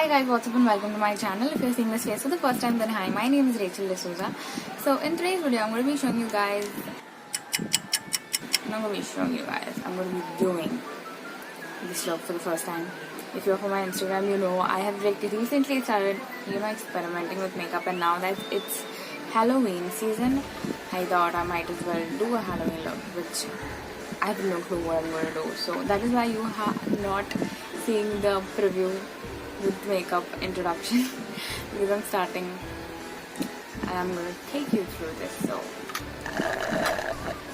Hi guys, what's up and welcome to my channel. If you're seeing this face for the first time, then hi, my name is Rachel D'Souza. So in today's video, I'm going to be showing you guys, I'm going to be doing this look for the first time. If you're from my Instagram, you know I have recently started, experimenting with makeup, and now that it's Halloween season, I thought I might as well do a Halloween look, which I have no clue what I'm going to do. So that is why you are not seeing the preview with makeup introduction because I'm starting and I'm going to take you through this. So,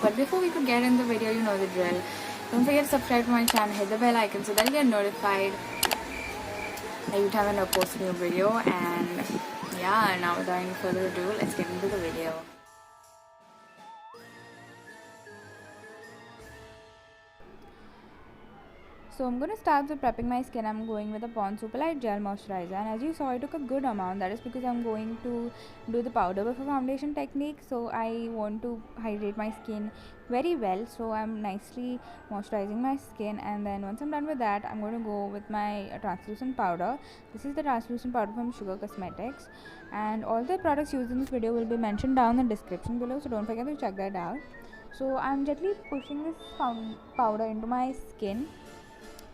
but before we could get in the video, you know the drill. Don't forget to subscribe to my channel, hit the bell icon so that you get notified every time I post a new video. And yeah, now without any further ado, let's get into the video. So I'm going to start with prepping my skin. I'm going with a Pond's Super Light Gel Moisturizer, and as you saw, I took a good amount. That is because I'm going to do the powder before foundation technique, so I want to hydrate my skin very well. So I'm nicely moisturizing my skin, and then once I'm done with that, I'm going to go with my translucent powder. This is the translucent powder from Sugar Cosmetics, and all the products used in this video will be mentioned down in the description below, so don't forget to check that out. So I'm gently pushing this powder into my skin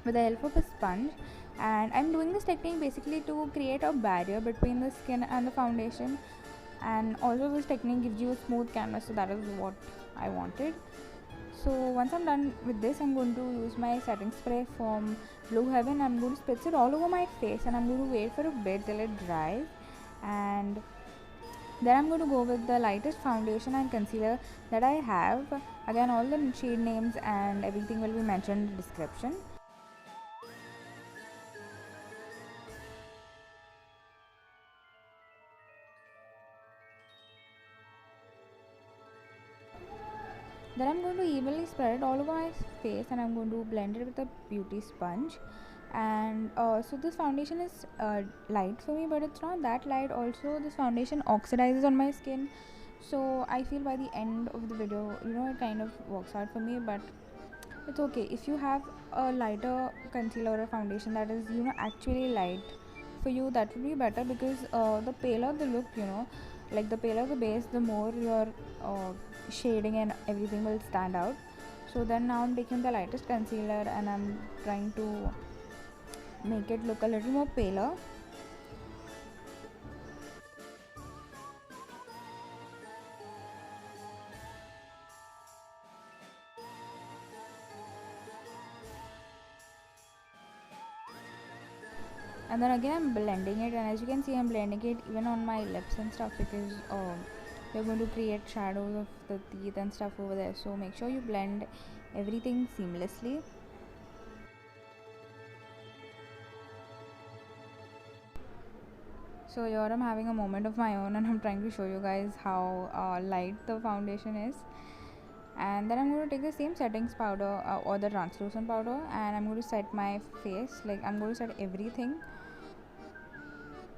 with the help of a sponge, and I'm doing this technique basically to create a barrier between the skin and the foundation, and also this technique gives you a smooth canvas, so that is what I wanted. So once I'm done with this, I'm going to use my setting spray from Blue Heaven. I'm going to spritz it all over my face, and I'm going to wait for a bit till it dries, and then I'm going to go with the lightest foundation and concealer that I have. Again, all the shade names and everything will be mentioned in the description. Then I'm going to evenly spread it all over my face, and I'm going to blend it with a beauty sponge. And so this foundation is light for me, but it's not that light. Also, this foundation oxidizes on my skin, so I feel by the end of the video, it kind of works out for me. But it's okay if you have a lighter concealer or foundation that is actually light for you. That would be better, because the paler the look, like the paler the base, the more your shading and everything will stand out. So then now I'm taking the lightest concealer and I'm trying to make it look a little more paler. And then again I'm blending it, and as you can see, I'm blending it even on my lips and stuff, because we're going to create shadows of the teeth and stuff over there. So make sure you blend everything seamlessly. So here I'm having a moment of my own, and I'm trying to show you guys how light the foundation is. And then I'm going to take the same settings powder or the translucent powder, and I'm going to set my face. Like, I'm going to set everything,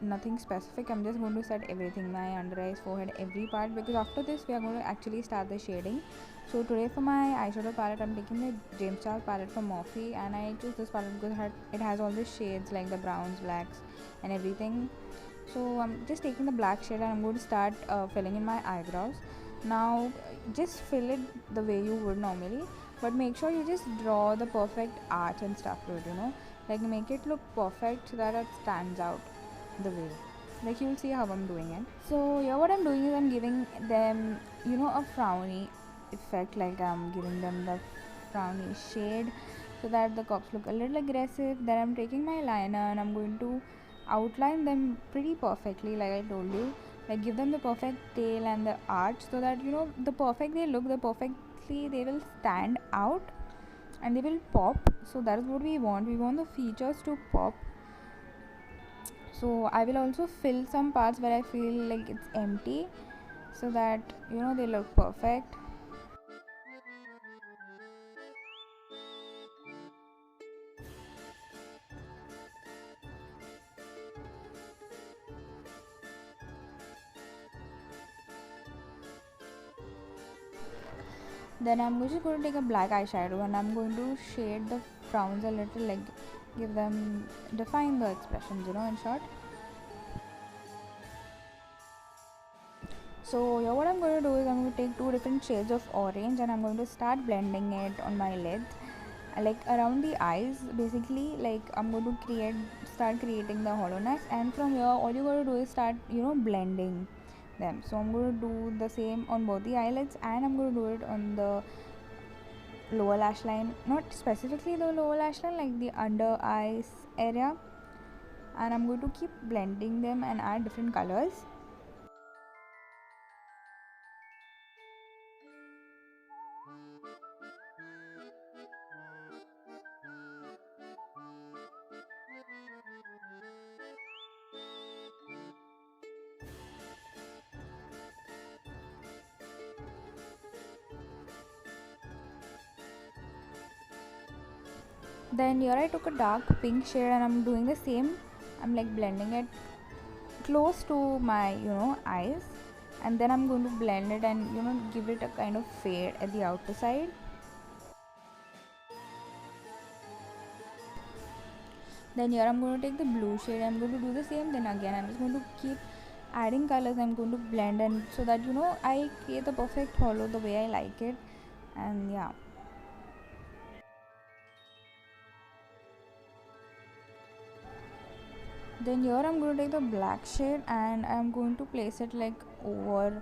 nothing specific. I'm just going to set everything, my under eyes, forehead, every part, because after this we are going to actually start the shading. So today for my eyeshadow palette, I'm taking the James Charles palette from Morphe, and I chose this palette because it has all the shades like the browns, blacks and everything. So I'm just taking the black shade, and I'm going to start filling in my eyebrows. Now just fill it the way you would normally, but make sure you just draw the perfect arch and stuff to it, like make it look perfect so that it stands out the way, like you'll see how I'm doing it. So yeah, what I'm doing is I'm giving them a frowny effect, like I'm giving them the frowny shade so that the cops look a little aggressive. Then I'm taking my liner and I'm going to outline them pretty perfectly, like I told you, like give them the perfect tail and the arch, so that the perfect they look, the perfectly they will stand out and they will pop. So that is what we want the features to pop. So I will also fill some parts where I feel like it's empty, so that they look perfect. Then I'm just going to take a black eyeshadow, and I'm going to shade the frowns a little, like give them, define the expressions, in short. So here what I'm going to do is I'm going to take two different shades of orange and I'm going to start blending it on my lids, like around the eyes basically. Like I'm going to start creating the hollowness, and from here all you got to do is start blending them. So I'm going to do the same on both the eyelids, and I'm going to do it on the lower lash line, not specifically the lower lash line, like the under eyes area, and I'm going to keep blending them and add different colors. Then here I took a dark pink shade and I'm doing the same. I'm like blending it close to my eyes, and then I'm going to blend it and give it a kind of fade at the outer side. Then here I'm going to take the blue shade. I'm going to do the same. Then again I'm just going to keep adding colors. I'm going to blend, and so that I create the perfect hollow the way I like it. And yeah. Then here I'm going to take the black shade and I'm going to place it like over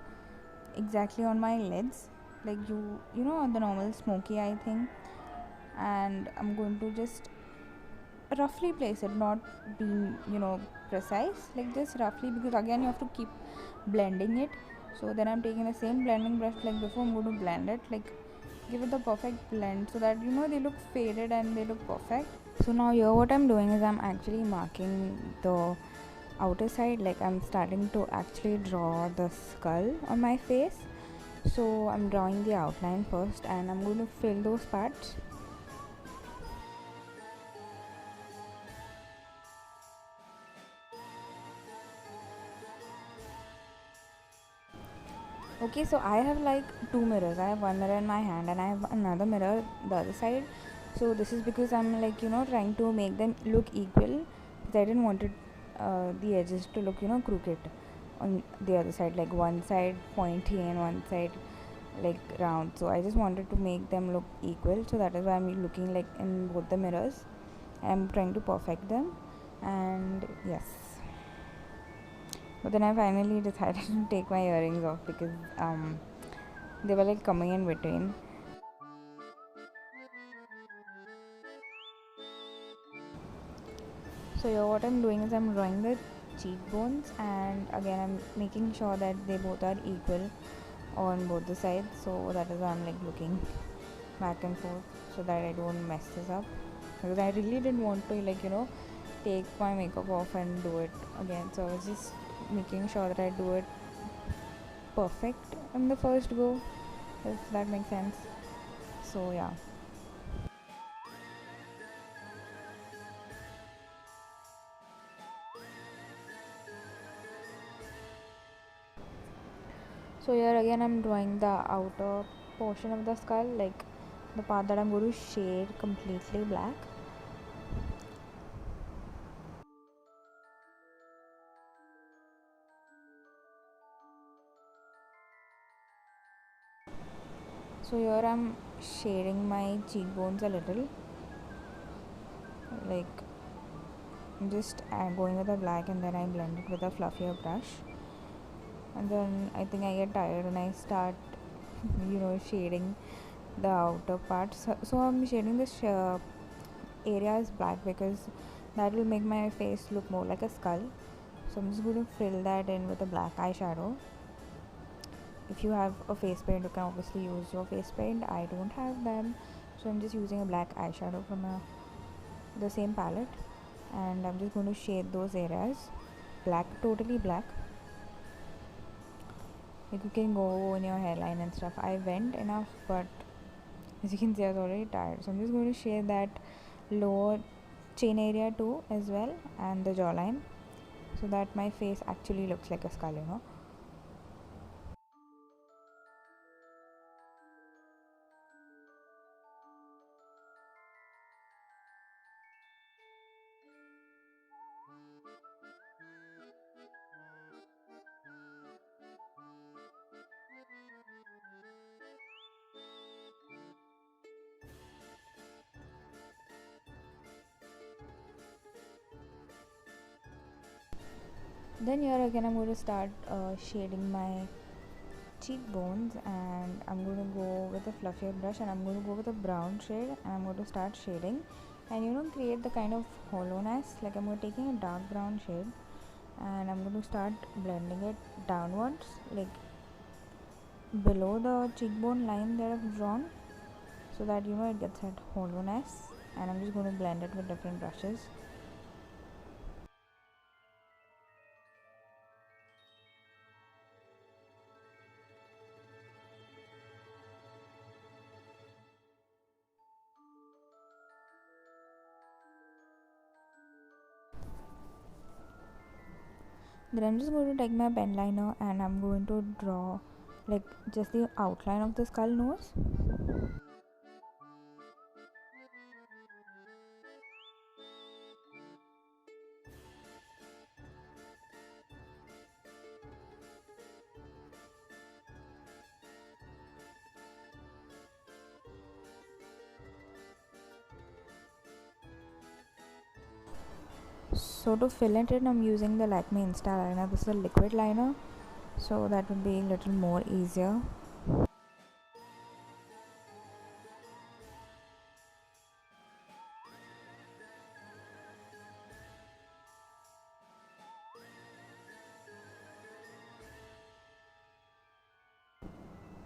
exactly on my lids, like the normal smoky eye thing. And I'm going to just roughly place it, not being precise, like just roughly, because again you have to keep blending it. So then I'm taking the same blending brush like before. I'm going to blend it, like give it the perfect blend so that they look faded and they look perfect. So now here what I'm doing is I'm actually marking the outer side, like I'm starting to actually draw the skull on my face. So I'm drawing the outline first and I'm going to fill those parts. Okay, so I have like two mirrors. I have one mirror in my hand and I have another mirror the other side. So this is because I'm like trying to make them look equal, because I didn't want the edges to look crooked on the other side, like one side pointy and one side like round. So I just wanted to make them look equal, so that is why I'm looking like in both the mirrors. I'm trying to perfect them, and yes. But then I finally decided to take my earrings off because they were like coming in between. So here what I'm doing is I'm drawing the cheekbones, and again I'm making sure that they both are equal on both the sides. So that is why I'm like looking back and forth so that I don't mess this up, because I really didn't want to take my makeup off and do it again. So I was just making sure that I do it perfect in the first go, if that makes sense. So yeah. So here again I'm drawing the outer portion of the skull, like the part that I'm going to shade completely black. So here I'm shading my cheekbones a little, like I'm just going with the black and then I blend it with a fluffier brush. And then I think I get tired and I start shading the outer part. So I'm shading this area as black because that will make my face look more like a skull. So I'm just going to fill that in with a black eyeshadow. If you have a face paint, you can obviously use your face paint. I don't have them, so I'm just using a black eyeshadow from the same palette, and I'm just going to shade those areas black, totally black. Like you can go in your hairline and stuff. I went enough, but as you can see I was already tired, so I'm just going to shade that lower chin area too as well, and the jawline, so that my face actually looks like a skull. Then here again I'm going to start shading my cheekbones, and I'm going to go with a fluffier brush, and I'm going to go with a brown shade, and I'm going to start shading and create the kind of hollowness. Like I'm going to taking a dark brown shade, and I'm going to start blending it downwards, like below the cheekbone line that I've drawn, so that it gets that hollowness. And I'm just going to blend it with different brushes. Then I'm just going to take my pen liner, and I'm going to draw like just the outline of the skull nose. So to fill it in, I'm using the Lakme Insta liner. This is a liquid liner, so that would be a little more easier.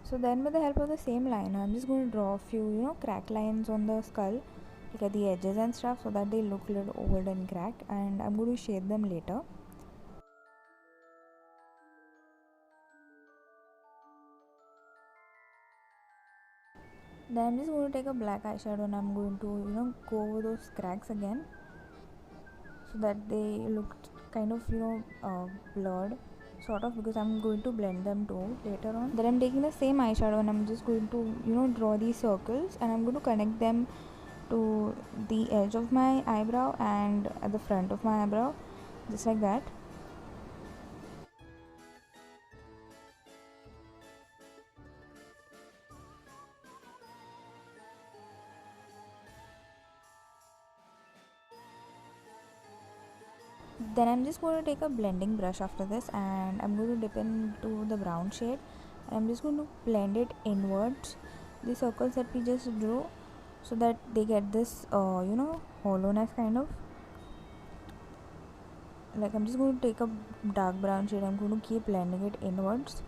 So then with the help of the same liner, I'm just going to draw a few crack lines on the skull, like at the edges and stuff, so that they look a little old and cracked, and I'm going to shade them later. Then I'm just going to take a black eyeshadow, and I'm going to go over those cracks again, so that they look kind of blurred sort of, because I'm going to blend them too later on. Then I'm taking the same eyeshadow, and I'm just going to draw these circles, and I'm going to connect them to the edge of my eyebrow and at the front of my eyebrow, just like that. Then I'm just going to take a blending brush after this, and I'm going to dip into the brown shade, and I'm just going to blend it inwards, the circles that we just drew, so that they get this hollowness kind of. Like I'm just going to take a dark brown shade, I'm going to keep blending it inwards.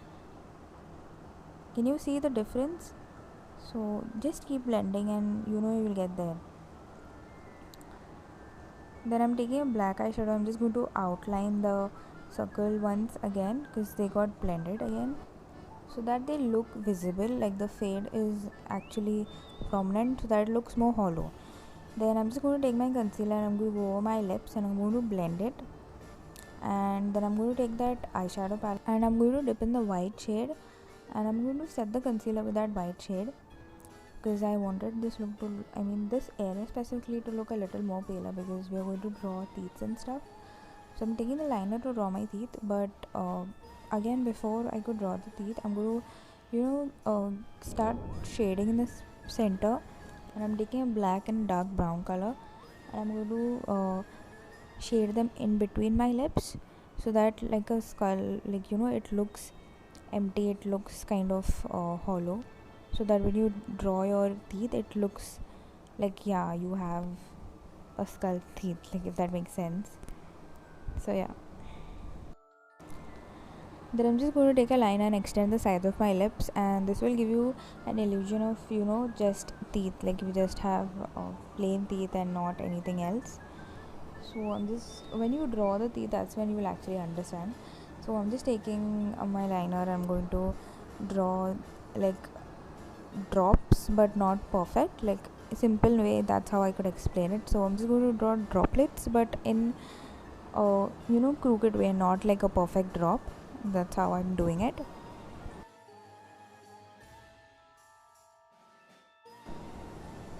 Can you see the difference? So just keep blending, and you will get there. Then I'm taking a black eyeshadow, I'm just going to outline the circle once again, because they got blended again, so that they look visible, like the fade is actually prominent, so that it looks more hollow. Then I'm just going to take my concealer, and I'm going to go over my lips, and I'm going to blend it. And then I'm going to take that eyeshadow palette, and I'm going to dip in the white shade, and I'm going to set the concealer with that white shade, because I wanted this look to, this area specifically to look a little more paler, because we are going to draw teeth and stuff. So I'm taking the liner to draw my teeth, but again, before I could draw the teeth, I'm going to start shading in the center, and I'm taking a black and dark brown color, and I'm going to shade them in between my lips, so that like a skull, like it looks empty, it looks kind of hollow, so that when you draw your teeth, it looks like, yeah, you have a skull teeth, like, if that makes sense. So yeah, then I'm just going to take a line and extend the sides of my lips, and this will give you an illusion of just teeth, like you just have plain teeth and not anything else. So I'm just, when you draw the teeth, that's when you will actually understand. So I'm just taking my liner, I'm going to draw like drops, but not perfect, like a simple way, that's how I could explain it. So I'm just going to draw droplets, but in a crooked way, not like a perfect drop. That's how I'm doing it.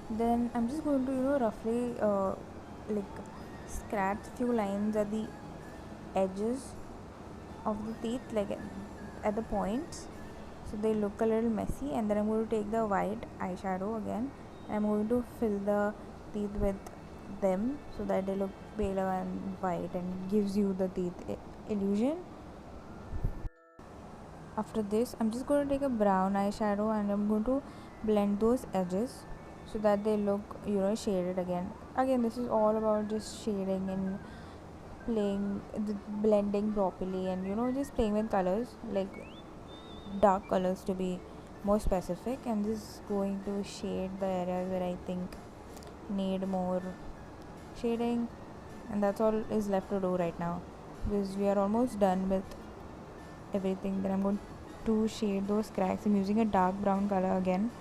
Then I'm just going to roughly like scratch few lines at the edges of the teeth, like at the points, so they look a little messy. And then I'm going to take the white eyeshadow again, and I'm going to fill the teeth with them, so that they look paler and white and gives you the teeth illusion. After this, I'm just going to take a brown eyeshadow and I'm going to blend those edges so that they look, shaded again. Again, this is all about just shading and playing the blending properly, and just playing with colors, like dark colors to be more specific, and this is going to shade the areas where I think need more shading, and that's all is left to do right now because we are almost done with everything. Then I'm going to shade those cracks. I'm using a dark brown color again,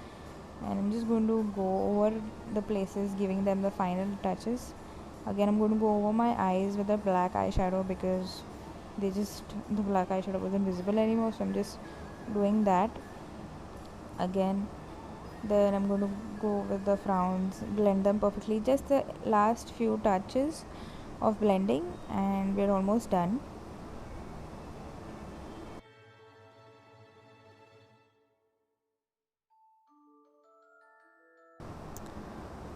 and I'm just going to go over the places, giving them the final touches. Again, I'm going to go over my eyes with a black eyeshadow because the black eyeshadow wasn't visible anymore, so I'm just doing that again. Then I'm going to go with the frowns, blend them perfectly, just the last few touches of blending, and we're almost done.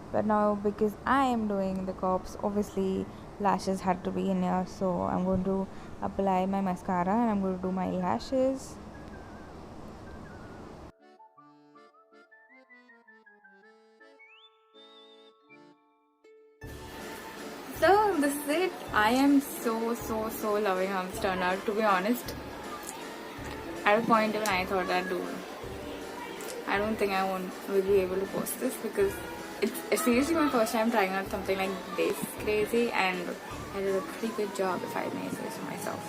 But now, because I am doing the corpse, obviously lashes had to be in here, so I'm going to apply my mascara and I'm going to do my lashes. So this is it. I am so loving how it's turned out. To be honest, at a point even I thought that, dude, I don't think I will be able to post this because it's seriously my first time trying out something like this crazy, and I did a pretty good job, if I may say so myself.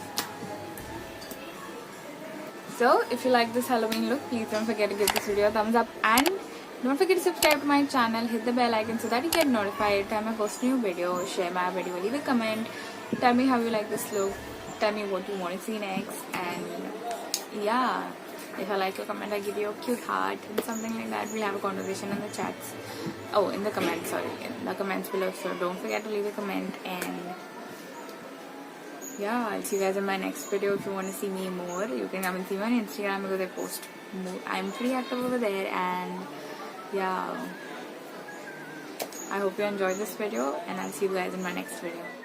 So if you like this Halloween look, please don't forget to give this video a thumbs up, and don't forget to subscribe to my channel, hit the bell icon so that you get notified every time I post a new video. Share my video, leave a comment, tell me how you like this look, tell me what you want to see next, and yeah, if I like your comment, I give you a cute heart and something like that. We'll have a conversation in the chats. Oh, in the comments, sorry, in the comments below. So don't forget to leave a comment, and yeah, I'll see you guys in my next video. If you want to see me more, you can come and see me on Instagram because I post more. I'm pretty active over there, and yeah, I hope you enjoyed this video, and I'll see you guys in my next video.